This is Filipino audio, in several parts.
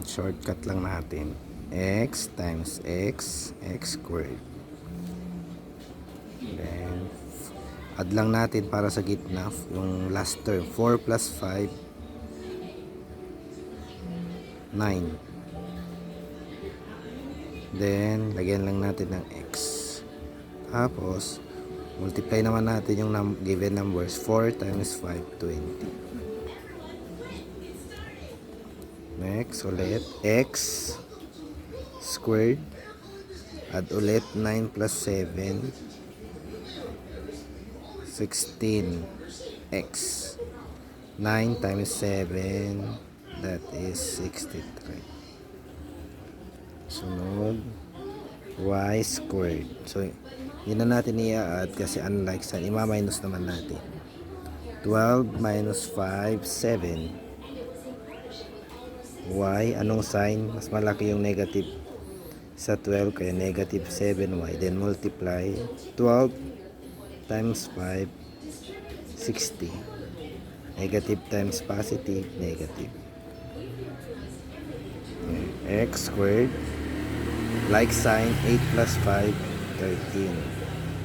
Shortcut lang natin. X times X squared. Then, add lang natin para sa gitna yung last term. 4 plus 5, 9. Then, lagyan lang natin ng X. Tapos, multiply naman natin yung given numbers. 4 times 5, 20. Next, ulit. X squared. Add ulit 9 plus 7. 16. X. 9 times 7. That is 63. Sunod. Y squared. So, yun na natin i-add kasi unlike sa ima-minus naman natin. 12 minus 5, 7. Y, anong sign? Mas malaki yung negative sa 12 kaya negative 7y. Then multiply 12 times 5, 60. Negative times positive, negative. X squared. Like sign, 8 plus 5, 13.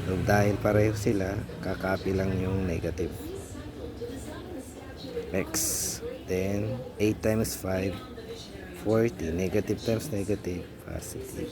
So, dahil pareho sila, kakopy lang yung negative. X. Then, 8 times 5, 40. Negative times negative, positive.